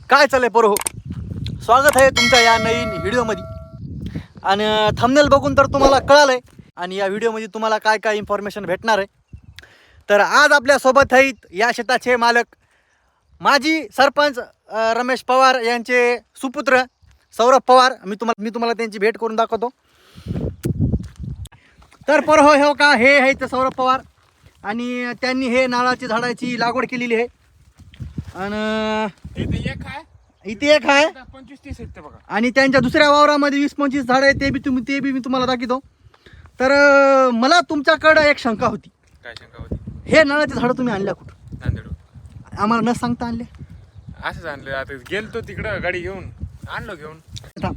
काय चाललंय पोरं हो, स्वागत आहे तुमच्या या नवीन व्हिडिओमध्ये. आणि थंबनेल बघून तर तुम्हाला कळालंय आणि या व्हिडिओमध्ये तुम्हाला काय काय इन्फॉर्मेशन भेटणार आहे. तर आज आपल्यासोबत आहेत या शेताचे मालक माजी सरपंच रमेश पवार यांचे सुपुत्र सौरभ पवार. मी तुम्हाला त्यांची भेट करून दाखवतो. तर पोरं हो का, हे आहेत सौरभ पवार आणि त्यांनी हे नारळाची झाडाची लागवड केलेली आहे. आणि इथे एक आहे 25-30 आहेत ते बघा. आणि त्यांच्या दुसऱ्या वावरामध्ये 20-25 झाडं आहेत. ते बी मी तुम्हाला दाखवतो. तर मला तुमच्याकडं एक शंका होती. काय शंका होती? हे नारळाचे झाडं तुम्ही आणल्या कुठं? नांदेड आम्हाला न सांगता आणले? असंच आणलं. आता गेलतो तिकडं गाडी घेऊन आणलो घेऊन.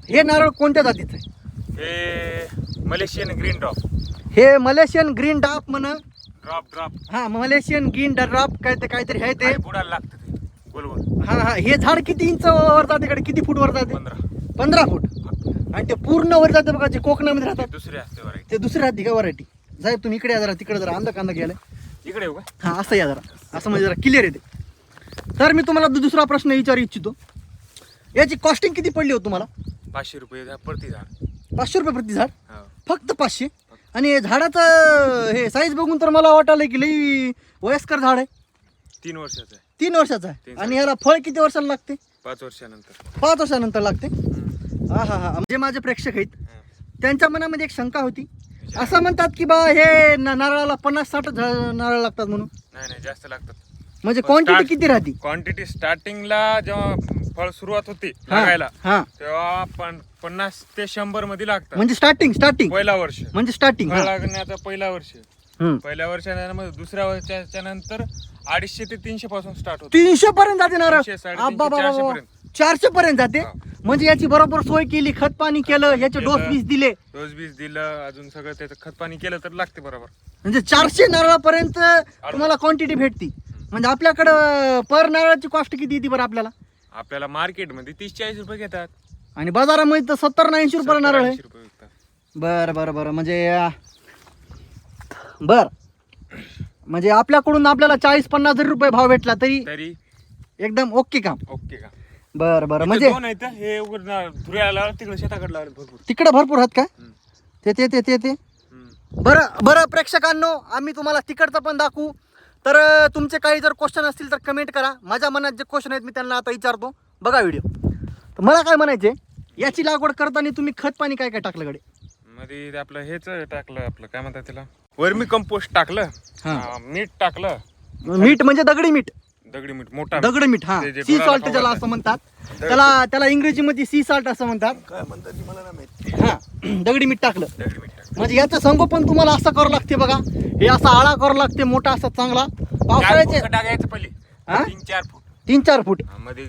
हे नारळ कोणत्या जातीचं आहे? हे मलेशियन ग्रीन ड्रॉप. हे मलेशियन ग्रीन ड्रॉप म्हण. ड्रॉप हा, मलेशियन ग्रीन ड्रॉप काहीतरी आहे ते. बुडाला लागतं ते गोल गोल. हा, हे झाड किती इंच वर जाते कडे, किती फूट वर जाते? 15 फूट. आणि ते पूर्ण वर जाते बघा, जे कोकणामध्ये राहतात दुसरे असते व्हरायटी. ते दुसरी राहते का व्हरायटी? साहेब तुम्ही इकडे या जरा, तिकडे जरा कांदा गेलाय. इकडे येऊ का? हा, असं या जरा, असं म्हणजे जरा क्लिअर येते. तर मी तुम्हाला दुसरा प्रश्न विचारू इच्छितो. याची कॉस्टिंग किती पडली हो तुम्हाला? 500 रुपये प्रति झाड. 500 रुपये प्रति झाड? हो. फक्त 500? आणि झाडाचं हे साईज बघून तर मला वाटायला की लई वयस्कर झाड आहे. 3 वर्षाचं आहे. 3 वर्षाचं आहे. 3 आणि याला फळ किती वर्षाला लागते? 5 वर्षानंतर. 5 वर्षानंतर लागते. हा हा हा. जे माझे प्रेक्षक आहेत त्यांच्या मनामध्ये एक शंका होती. असं म्हणतात की बा हे नारळाला 50-60 नारळ लागतात म्हणून. नाही जास्त लागतात. म्हणजे क्वांटिटी किती राहते? क्वांटिटी स्टार्टिंगला जेव्हा फळ सुरुवात होते हा, लागायला हा. तेव्हा 50 ते 100 मध्ये लागतात. म्हणजे स्टार्टिंग पहिला वर्ष म्हणजे स्टार्टिंग. फळ लागण्याचा पहिला वर्ष. पहिल्या वर्षामध्ये दुसऱ्या वर्षाच्या नंतर 250 ते 300 पासून स्टार्ट होतो. 300 पर्यंत जाते नारळ? 300, 350, 400 पर्यंत. 400 पर्यंत जाते. म्हणजे याची बरोबर सोय केली, खत पाणी केलं, याचे डोस बीस दिले, डोस बीस दिलं, अजून सगळं त्याचं खत पाणी केलं तर लागते बरोबर. म्हणजे 400 नारळापर्यंत तुम्हाला क्वांटिटी भेटती. म्हणजे आपल्याकडं पर नारळाची कॉस्ट किती येते बरं आपल्याला? आपल्याला मार्केटमध्ये 30-40 रुपये घेतात आणि बाजारामध्ये तर 70-80 रुपये नारळ आहे. 70-80 रुपये विकतात. बरं म्हणजे म्हणजे आपल्याकडून आपल्याला 40-50 जरी रुपये भाव भेटला तरी एकदम ओके काम. ओके का? बरं म्हणजे दोन आहेत हे धुऱ्याला तिकडे शेताकडे लावले भरपूर. तिकडे भरपूर आहेत काय? ते बरं प्रेक्षकांनो, आम्ही तुम्हाला तिकडचं पण दाखवू. तर तुमचे काही जर क्वेश्चन असतील तर कमेंट करा. माझ्या मनात जे क्वेश्चन आहेत मी त्यांना आता विचारतो. बघा व्हिडिओ. तर मला काय म्हणायचे, याची लागवड करताना तुम्ही खत पाणी काय काय टाकलं कडे? मध्ये आपलं हेच टाकलं, आपलं काय म्हणतात त्याला, वर्मी कंपोस्ट टाकलं, मीठ टाकलं. मीठ म्हणजे दगडी मीठ? दगडी मीठ, मोठा दगडी मीठ. हा, सी सॉल्ट ज्याला असं म्हणतात. त्याला इंग्रजीमध्ये सी सॉल्ट असं म्हणतात. काय म्हणतात मला नाही माहिती. हा, दगडी मीठ टाकलं. दगडी मीठ टाकलं. म्हणजे याचं संगोपन तुम्हाला असं करावं लागते बघा. हे असा आळा करावं लागते मोठा असा चांगला. पावसाळ्याचे टाकायचं पहिले 3-4 फूट. 3-4 फूट मध्ये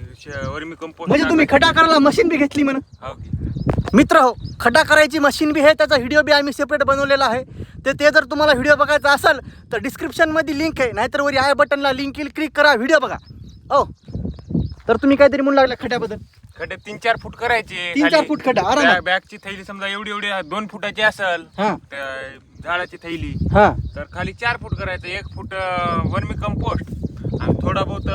वर्मी कंपोस्ट. म्हणजे तुम्ही खड्डा करायला मशीन बी घेतली म्हणून? मित्र हो, खड्डा करायची मशीन बी आहे. त्याचा व्हिडिओ बी आम्ही सेपरेट बनवलेला आहे. ते जर तुम्हाला व्हिडिओ बघायचा असेल तर डिस्क्रिप्शनमध्ये लिंक आहे, नाहीतर वरी आय बटनला लिंक क्लिक करा, व्हिडिओ बघा. हो, तर तुम्ही काहीतरी म्हणू लागला खड्ड्याबद्दल? खड्डे 3-4 फूट करायचे. 3-4 फूट खड्डा आरामात. बॅगची थैली समजा एवढी 2 फुटाची असेल, हा झाडाची थैली, हा, तर खाली 4 फूट करायचं. 1 फूट वर्मी कंपोस्ट आणि थोडा बहुत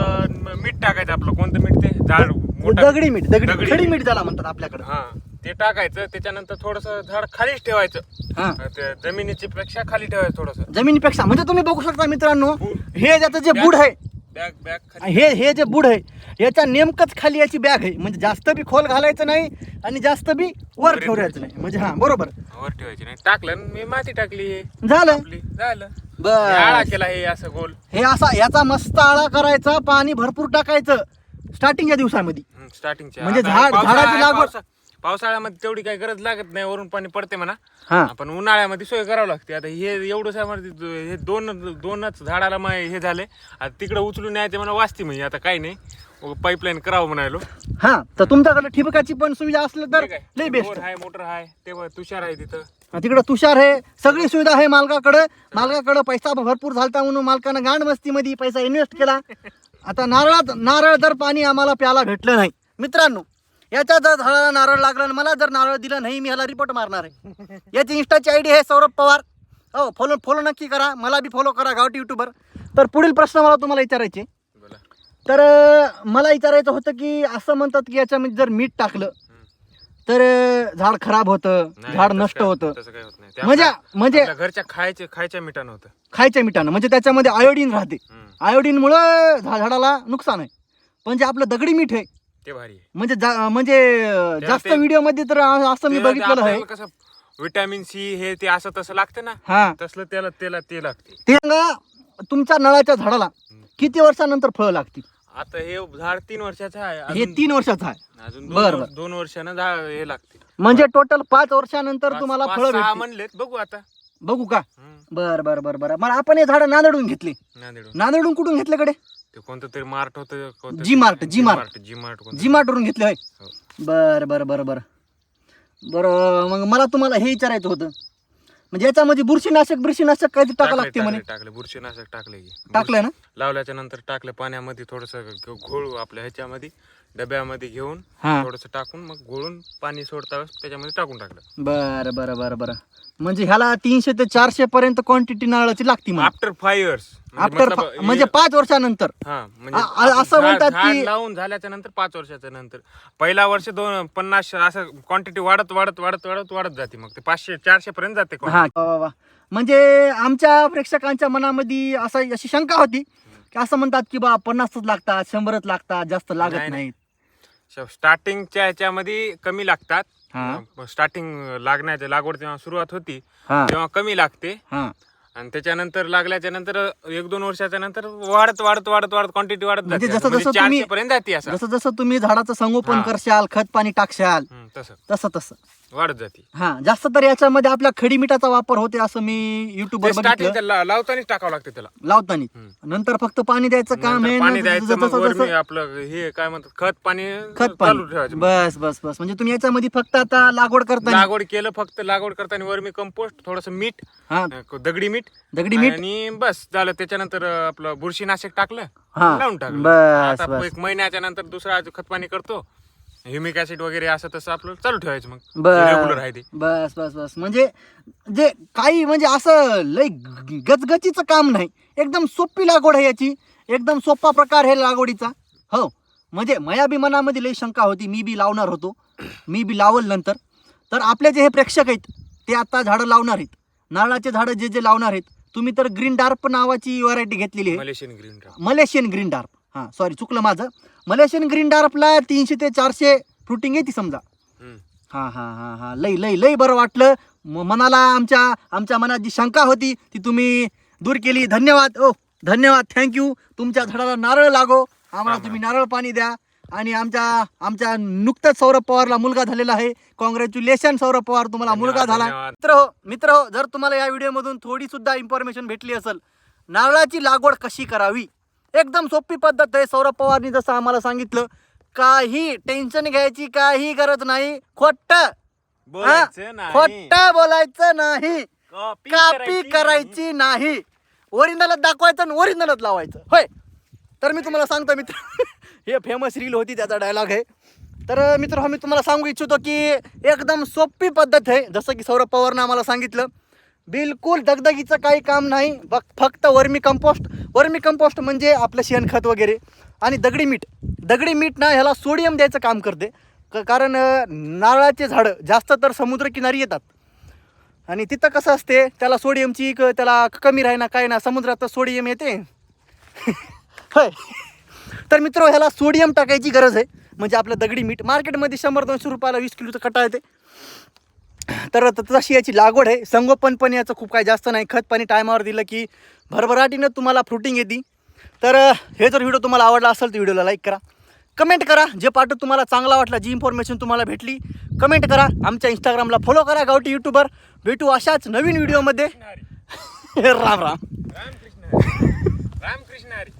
मीठ टाकायचं. आपलं कोणतं मीठ ते झाड दगडी मीठ, खडी मीठ ज्याला म्हणतात आपल्याकडे. हा, ते टाकायचं. त्याच्यानंतर थोडस झाड खालीच ठेवायचं. हा, जमिनीची पेक्षा खाली ठेवायचं थोडस. जमिनीपेक्षा. म्हणजे तुम्ही बघू शकता मित्रांनो, हे ज्याचं जे बुड आहे, बॅग खाली. हे जे बुड आहे याच्या नेमकंच खाली याची बॅग आहे. म्हणजे जास्त बी खोल घालायचं नाही आणि जास्त बी वर ठेवायचं नाही. म्हणजे हा, बरोबर. वर ठेवायची नाही. टाकलं, मी माती टाकली, झालं. झालं. बस. आळा केला हे असं गोल. हे असा याचा मस्त आळा करायचा, पाणी भरपूर टाकायचं स्टार्टिंगच्या दिवसामध्ये. स्टार्टिंगच्या. म्हणजे झाडाची लागवड पावसाळ्यामध्ये तेवढी काही गरज लागत नाही, वरून पाणी पडते म्हणा. हा, पण उन्हाळ्यामध्ये सोय करावं लागते. आता हे एवढं हे दोनच झाडाला हे झाले. आता तिकडे उचलून यायचे म्हणा वाचते. म्हणजे आता काही नाही, पाईपलाईन करावं म्हणालो. हा, तर तुमच्याकडे ठिबकाची पण सुविधा असली तर लई बेस्ट आहे. मोटर आहे, ते तुषार आहे तिथं. तिकडे तुषार आहे, सगळी सुविधा आहे मालकाकडे पैसा भरपूर झालता म्हणून मालकानं गांड मस्तीमध्ये पैसा इन्व्हेस्ट केला. आता नारळ जर पाणी आम्हाला प्यायला भेटलं नाही मित्रांनो, याच्या जर झाडाला नारळ लागला आणि मला जर नारळ दिलं नाही, मी ह्याला रिपोर्ट मारणार आहे. याची इंस्टाची आयडी आहे सौरभ पवार. हो, फॉलो नक्की करा. मला बी फॉलो करा, गावठी युट्यूबर. तर पुढील प्रश्न मला तुम्हाला विचारायचे, तर मला विचारायचं होतं की असं म्हणतात की याच्यामध्ये जर मीठ टाकलं तर झाड खराब होतं, नाही, झाड तसं नष्ट काय- होतं. तसं काय होत नाही. ते म्हणजे म्हणजे आपल्या घरच्या खायच्या मिठानं होतं. खायच्या मिठानं म्हणजे त्याच्यामध्ये आयोडीन राहते. हम्म. आयोडीनमुळं झाडाला नुकसान आहे. पण जे आपलं दगडी मीठ आहे ते भारी आहे. म्हणजे जास्त ते- व्हिडिओमध्ये तर असं मी ते बघितलेलं आहे. आपल्याला कसं विटॅमिन सी हे ते असं तसं लागतं ना, हा तसलं त्याला ते लागते. ते सांगा, तुमच्या नळाच्या झाडाला किती वर्षानंतर फळं लागतील? आता हे झाड 3 वर्षाचं आहे. हे 3 वर्षाचं आहे. अजून बरं, बरं. 2 वर्षानं झाड हे लागते. म्हणजे टोटल 5 वर्षानंतर तुम्हाला फळं 5-6 भेटतील. म्हणलेत, बघू आता. बघू का? बर बर बर बर मग आपण हे झाडं नांदेडून घेतली. नांदेडून नांदेडून कुठून घेतले कडे? ते कोणतं तरी मार्ट होतं, कोणतं जी मार्ट, तरी- जी मार्ट. जी मार्ट कोणतं जी मार्टवरून घेतले होय. हो. बर बर बर बर बरं मग मला तुम्हाला हे विचारायचं होतं म्हणजे याच्यामध्ये बुरशीनाशक काय टाका लागते म्हणे? टाकले बुरशीनाशक टाकले की. टाकलंय ना? लावल्याच्या नंतर टाकलं पाण्यामध्ये थोडस घोळू आपल्या ह्याच्यामध्ये डब्यामध्ये घेऊन हा थोडस टाकून मग घोळून पाणी सोडता वेळेस त्याच्यामध्ये टाकून टाकलं. बर बर बर बर म्हणजे ह्याला 300 ते 400 पर्यंत क्वांटिटी नारळाची लागती म्हणा. आफ्टर 5 इयर्स आफ्टर म्हणजे 5 वर्षानंतर. असं म्हणतात की- लावून झाल्याच्या नंतर 5 वर्षाच्या नंतर पहिला वर्ष 50 असं क्वांटिटी वाढत जाते, मग ते 500-400 पर्यंत जाते quantity. हा वा वा वा. म्हणजे आमच्या प्रेक्षकांच्या मनामध्ये अशी शंका होती की असं म्हणतात की बा 50च लागतात, 100च लागतात, जास्त लागत नाही, नाहीत. स्टार्टिंगच्या ह्याच्यामध्ये कमी लागतात. हा. स्टार्टिंग लागण्याच्या लागवड जेव्हा सुरुवात होती हा तेव्हा कमी लागते हा आणि त्याच्यानंतर लागल्याच्या नंतर 1-2 वर्षाच्या नंतर वाढत क्वांटिटी वाढत म्हणजे जाते. जसं म्हणजे जसं 400 तुम्ही- पर्यंत जाते असं. जसं जसं तुम्ही झाडाचं संगोपन हा. करशाल, खत पाणी टाकशाल, तसं तसं तसं वाढत जाते. हा जास्त तर याच्यामध्ये आपल्या खडी मिठाचा वापर होते असं मी युट्यूबवर ते बघितलं स्टार्टिंग लावतानाच टाकावं लागते त्याला. लावताना. हम्म. नंतर फक्त पाणी द्यायचं काम नंतर आहे. पाणी जसं- द्यायचं, मग जसं- वर मी जसं- आपलं हे काय म्हणतात खत पाणी खत चालू पाणी ठेवायचं. बस बस बस म्हणजे तुम्ही याच्यामध्ये फक्त आता लागवड करताना लागवड केलं, फक्त लागवड करताना वर मी कंपोस्ट थोडस मीठ, हा दगडी मीठ दगडी मीठ आणि बस झालं. त्याच्यानंतर आपलं बुरशीनाशक टाकलं, हा. लावून टाकलं. बस, आता बस. 1 महिन्याच्या नंतर दुसरा खत पाणी करतो, ह्युमिक ऍसिड वगैरे असं तसं आपलं चालू ठेवायचं, मग रेग्युलर आहे ते. बस बस बस म्हणजे जे काही म्हणजे असं लय गचगचीचं काम नाही, एकदम सोपी लागवड आहे याची, एकदम सोपा प्रकार आहे लागवडीचा. हो म्हणजे माया बी मनामध्ये लय शंका होती, मी बी लावणार होतो, मी बी लावल नंतर. तर आपले जे हे प्रेक्षक आहेत ते आता झाडं लावणार आहेत, नारळाचे झाडं जे लावणार आहेत, तुम्ही तर ग्रीन डार्प नावाची व्हरायटी घेतलेली आहे, Malaysian green drop. Malaysian green drop. हां सॉरी चुकलं माझं. मलेशियन ग्रीन डार्पला 300 ते 400 फ्रुटिंग येते समजा. हां हां हां हां लई लई लई बरं वाटलं. मनाला आमच्या मनात जी शंका होती ती तुम्ही दूर केली. धन्यवाद. धन्यवाद, थँक्यू. तुमच्या झाडाला नारळ लागो, आम्हाला तुम्ही नारळ पाणी द्या. आणि आमच्या नुकतंच सौरभ पवारला मुलगा झालेला आहे. कॉंग्रॅच्युलेशन सौरभ पवार, तुम्हाला मुलगा झाला. धन्यवाद. मित्र हो जर तुम्हाला या व्हिडिओमधून थोडी सुद्धा इन्फॉर्मेशन भेटली असेल, नारळाची लागवड कशी करावी, एकदम सोपी पद्धत आहे. सौरभ पवारनी जसं आम्हाला सांगितलं, काही टेन्शन घ्यायची काही गरज नाही. खोटं बोलायचं नाही, कॉपी करायची नाही, ओरिजिनलच दाखवायचं आणि ओरिजिनलच लावायचं. होय. तर मी तुम्हाला सांगतो मित्र, हे फेमस रील होती, त्याचा डायलॉग आहे. तर मित्र मी तुम्हाला सांगू इच्छितो की एकदम सोपी पद्धत आहे. जसं की सौरभ पवारनं आम्हाला सांगितलं, बिलकुल दगदगीचं काही काम नाही. फक्त वर्मी कंपोस्ट म्हणजे आपलं शेणखत वगैरे आणि दगडी मीठ ना ह्याला सोडियम द्यायचं काम करते. कारण नारळाचे झाडं जास्त तर समुद्रकिनारी येतात आणि तिथं कसं असते, त्याला सोडियमची त्याला कमी राहीना काय ना, समुद्रात सोडियम येते. होय. तर मित्र ह्याला सोडियम टाकायची गरज आहे. म्हणजे आपलं दगडी मीठ मार्केटमध्ये 100-200 रुपयाला 20 किलोचं कट्टा येते. तर तशी याची लागवड आहे. संगोपन पण याचं खूप काही जास्त नाही, खत पाणी टायमावर दिलं की भरभराटीनं तुम्हाला फ्रुटिंग येते. तर हे जर व्हिडिओ तुम्हाला आवडला असेल तर व्हिडिओला लाईक करा, कमेंट करा, जे पाठ तुम्हाला चांगला वाटला, जी इन्फॉर्मेशन तुम्हाला भेटली कमेंट करा. आमच्या इंस्टाग्रामला फॉलो करा, गावठी यूट्यूबर. भेटू अशाच नवीन व्हिडिओमध्ये. राम राम. रामकृष्ण हरी.